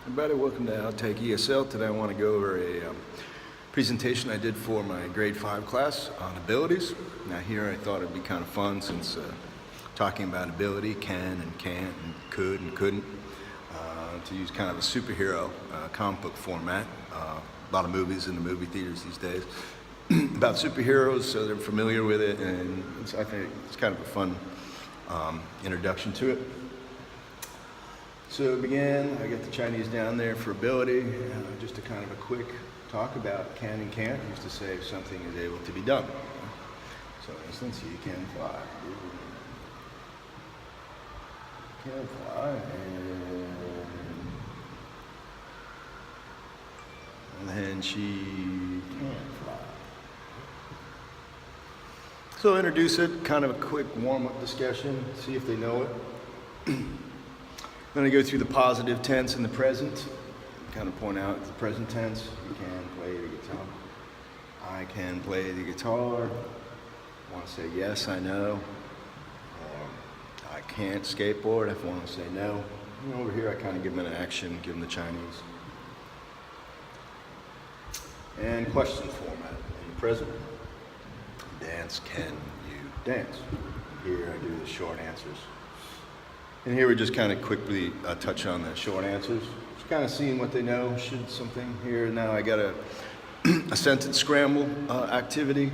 Everybody, welcome to OUTTAKE ESL. Today I want to go over a presentation I did for my grade 5 class on abilities. Now here I thought it'd be kind of fun since talking about ability, can and can't and could and couldn't, to use kind of a superhero comic book format. A lot of movies in the movie theaters these days about superheroes, so they're familiar with it, and I think it's kind of a fun introduction to it. So to begin, I got the Chinese down there for ability, just a kind of a quick talk about can and can't. I used to say if something is able to be done. So for instance, you can fly. You can fly, and then she can't fly. So introduce it, kind of a quick warm-up discussion, see if they know it. Then I go through the positive tense and the present, kind of point out the present tense. You can play the guitar. I can play the guitar. I want to say yes, I know. I can't skateboard. If I want to say no. And over here I kind of give them an action, give them the Chinese. And question format in the present. Dance, can you dance? Here I do the short answers. And here we just kind of quickly touch on the short answers. Just kind of seeing what they know, should something here. Now I got a sentence scramble activity.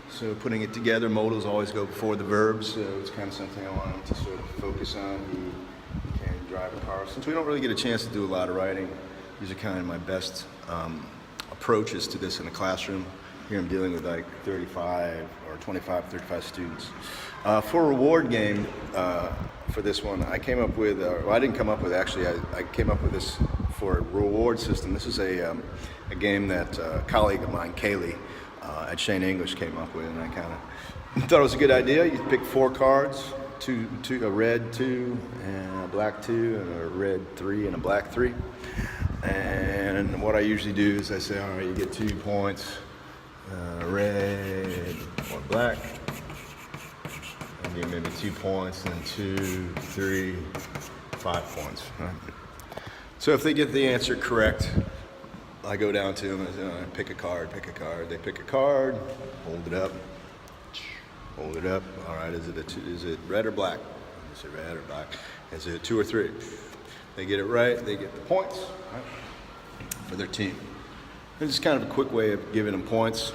So putting it together, modals always go before the verbs. So it's kind of something I want them to sort of focus on. He can drive a car. Since we don't really get a chance to do a lot of writing, these are kind of my best approaches to this in the classroom. Here I'm dealing with like 35 or 25, 35 students. For a reward game, for this one, I came up with, well, I didn't come up with, actually, I came up with this for a reward system. This is a game that a colleague of mine, Kaylee, at Shane English came up with, and I kind of thought it was a good idea. You pick 4 cards, a red 2, and a black 2, and a red 3, and a black 3. And what I usually do is I say, all right, you get 2 points, red or black. Maybe 2 points, and 2, 3, 5 points. Right? So if they get the answer correct, I go down to them and I pick a card. They pick a card, hold it up. All right, is it red or black? Is it red or black? Is it 2 or 3? They get it right, they get the points, right, for their team. This is kind of a quick way of giving them points.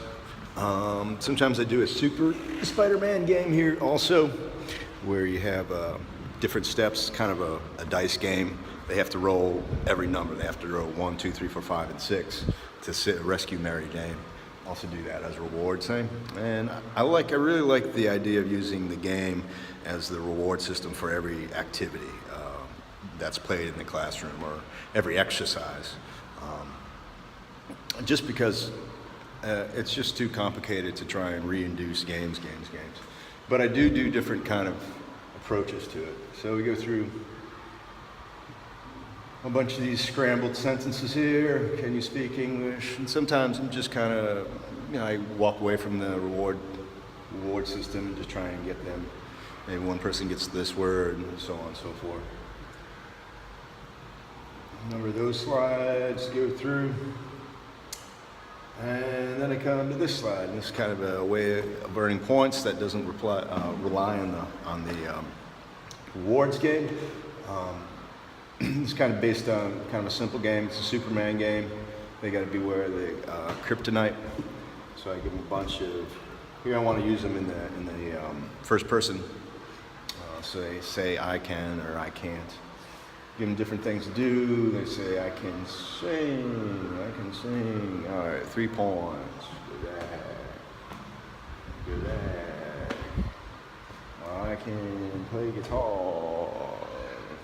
Sometimes I do a Super Spider-Man game here also, where you have different steps, kind of a dice game. They have to roll every number. They have to roll 1, 2, 3, 4, 5, and 6 to rescue Mary Jane. Also do that as a reward thing. And I really like the idea of using the game as the reward system for every activity that's played in the classroom or every exercise. Just because it's just too complicated to try and reinduce games. But I do different kind of approaches to it. So we go through a bunch of these scrambled sentences here. Can you speak English? And sometimes I'm just kind of, I walk away from the reward system and just try and get them. Maybe one person gets this word and so on and so forth. Number those slides, go through. And then I come to this slide, and this is kind of a way of earning points that doesn't rely on the rewards game. It's kind of based on kind of a simple game. It's a Superman game. They got to beware of the kryptonite. So I give them a bunch of. Here I want to use them in the first person. So they say I can or I can't. Give them different things to do. They say, I can sing. All right, 3 points. Do that. I can play guitar.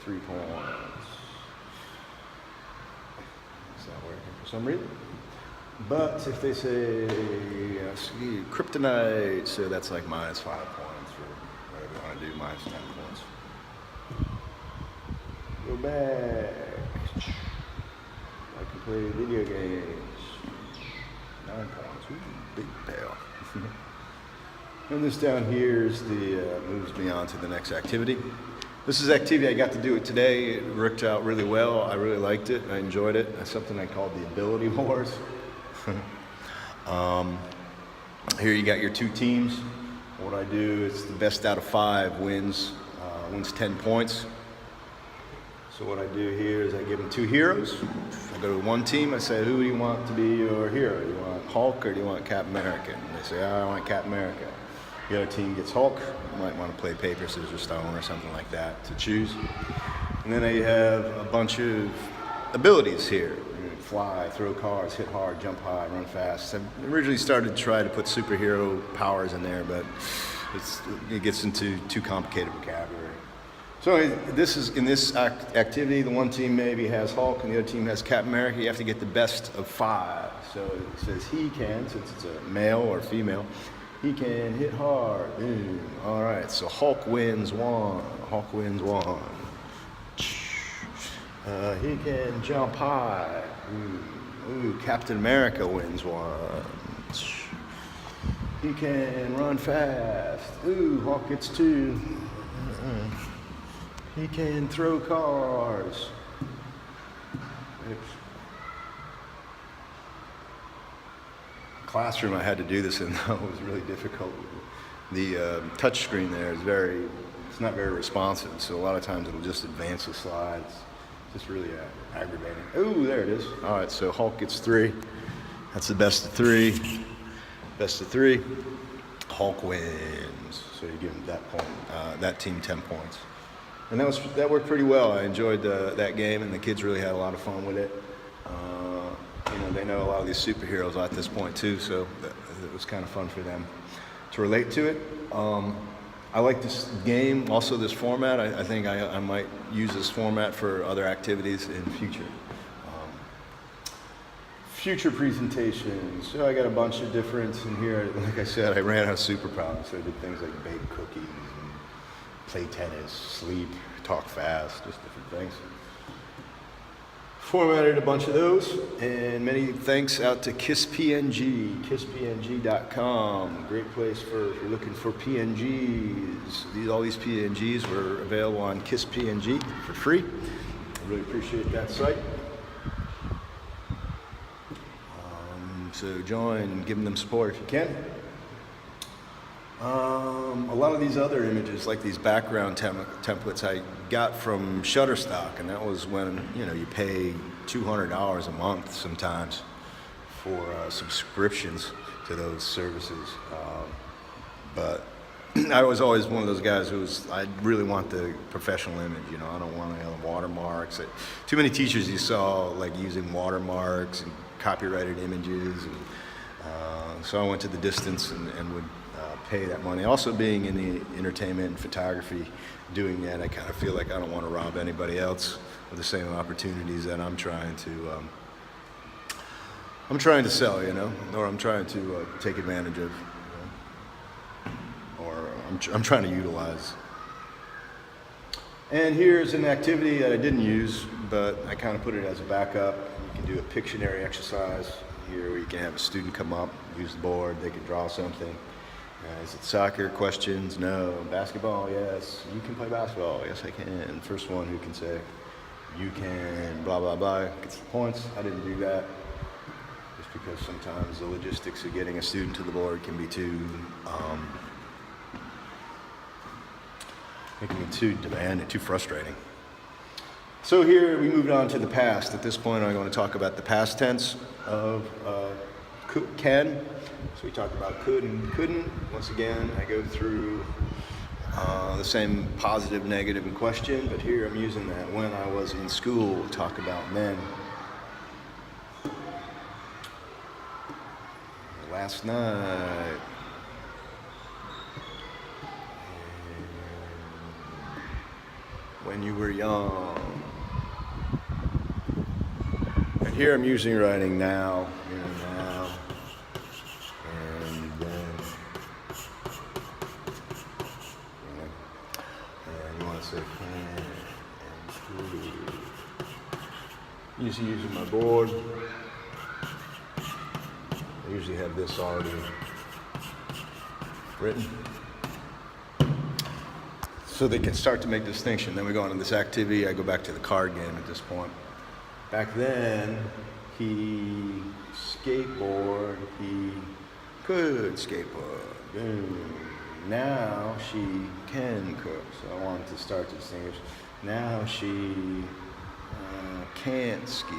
3 points. It's not working for some reason. But if they say, kryptonite, so that's like -5 points, or whatever you want to do, -10 points. Go back. I can play video games. 9 points. Ooh, big payoff. And this down here is the moves me on to the next activity. This is activity I got to do it today. It worked out really well. I really liked it. I enjoyed it. That's something I called the ability wars. Here you got your two teams. What I do is the best out of 5 wins 10 points. So what I do here is I give them 2 heroes. I go to one team, I say, who do you want to be your hero? Do you want Hulk or do you want Captain America? And they say, I want Captain America. The other team gets Hulk. You might want to play paper, scissors, stone or something like that to choose. And then I have a bunch of abilities here. Fly, throw cars, hit hard, jump high, run fast. I originally started to try to put superhero powers in there, but it gets into too complicated vocabulary. So this is in this activity, the one team maybe has Hulk and the other team has Captain America. You have to get the best of 5. So it says he can, since it's a male or female, he can hit hard. All right, so Hulk wins 1. Hulk wins 1. He can jump high. Captain America wins 1. He can run fast. Hulk gets 2. He can throw cars. Classroom I had to do this in, though. It was really difficult. The touch screen there is it's not very responsive, so a lot of times it'll just advance the slides. It's just really aggravating. There it is. All right, so Hulk gets 3. That's the best of 3. Best of 3. Hulk wins. So you give that team 10 points. And that worked pretty well. I enjoyed that game, and the kids really had a lot of fun with it. They know a lot of these superheroes at this point too, so it was kind of fun for them to relate to it. I like this game, also this format. I think I might use this format for other activities in future. Future presentations. So I got a bunch of different in here. Like I said, I ran out of superpowers, so I did things like bake cookies, and play tennis, sleep, talk fast, just different things. Formatted a bunch of those, and many thanks out to KissPNG, kisspng.com. Great place if you're looking for PNGs. All these PNGs were available on KissPNG for free. I really appreciate that site. So join, give them support if you can. A lot of these other images, like these background templates, I got from Shutterstock, and that was when you pay $200 a month sometimes for subscriptions to those services. But I was always one of those guys I really want the professional image. I don't want any other watermarks. Too many teachers you saw like using watermarks and copyrighted images, and so I went to the distance and would pay that money. Also, being in the entertainment and photography, doing that, I kind of feel like I don't want to rob anybody else of the same opportunities that I'm trying to sell, or I'm trying to take advantage of, or I'm trying to utilize. And here's an activity that I didn't use, but I kind of put it as a backup. You can do a Pictionary exercise here where you can have a student come up, use the board, they can draw something. Is it soccer? Questions? No. Basketball? Yes. You can play basketball? Yes, I can. First one who can say, you can, blah, blah, blah, gets the points. I didn't do that just because sometimes the logistics of getting a student to the board can be too demanding, too frustrating. So here we moved on to the past. At this point, I'm going to talk about the past tense of can. So we talked about could and couldn't. Once again, I go through the same positive, negative, and question, but here I'm using that when I was in school to talk about men. Last night. When you were young. And here I'm using writing now. Now. And then. And you want to say can and true. Usually using my board. I usually have this already written. so they can start to make distinction. Then we go on to this activity. I go back to the card game at this point. Back then, he could skateboard. Boom. Now she can cook. So I wanted to start to distinguish. Now she can't ski.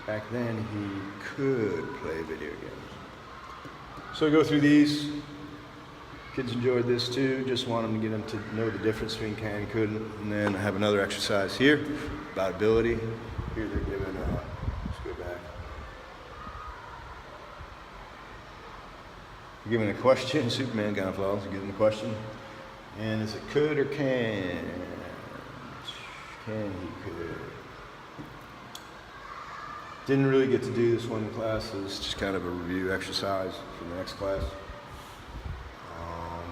Back then, he could play video games. So I go through these. Kids enjoyed this too. Just want them to get them to know the difference between can and could. And then I have another exercise here about ability. Here they're given, let's go back. You're given a question. Superman kind of flows. You're given a question. And is it could or can? Can he could? Didn't really get to do this one in class. So it's just kind of a review exercise for the next class.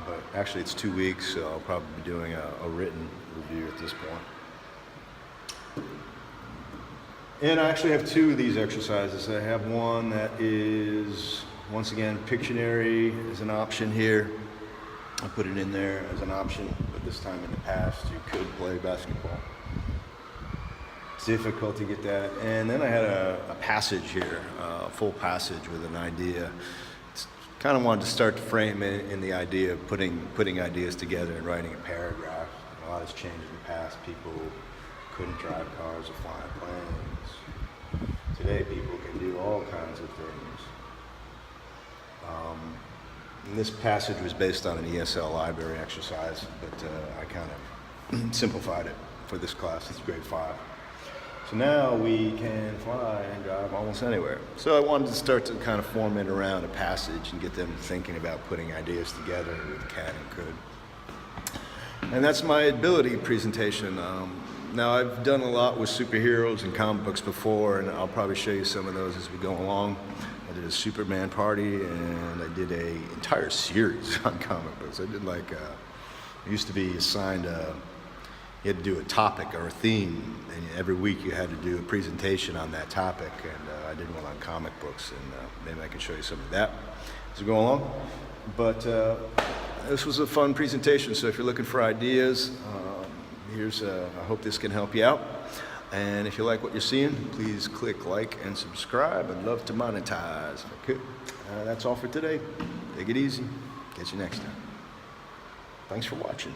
But actually it's 2 weeks, so I'll probably be doing a written review at this point. And I actually have 2 of these exercises. I have one that is, once again, Pictionary is an option here. I put it in there as an option, but this time in the past you could play basketball. It's difficult to get that. And then I had a passage here, a full passage with an idea. Kind of wanted to start to frame in the idea of putting ideas together and writing a paragraph. A lot has changed in the past. People couldn't drive cars or fly planes. Today people can do all kinds of things. And this passage was based on an ESL library exercise, but I kind of simplified it for this class. It's grade 5. So now we can fly and drive almost anywhere. So I wanted to start to kind of form it around a passage and get them thinking about putting ideas together with can and could. And that's my ability presentation. Now I've done a lot with superheroes and comic books before, and I'll probably show you some of those as we go along. I did a Superman party, and I did an entire series on comic books. I did like, I used to be assigned you had to do a topic or a theme, and every week you had to do a presentation on that topic, and I did one on comic books, and maybe I can show you some of that as we go along. But this was a fun presentation, so if you're looking for ideas, I hope this can help you out. And if you like what you're seeing, please click like and subscribe. I'd love to monetize if I could. That's all for today. Take it easy. Catch you next time. Thanks for watching.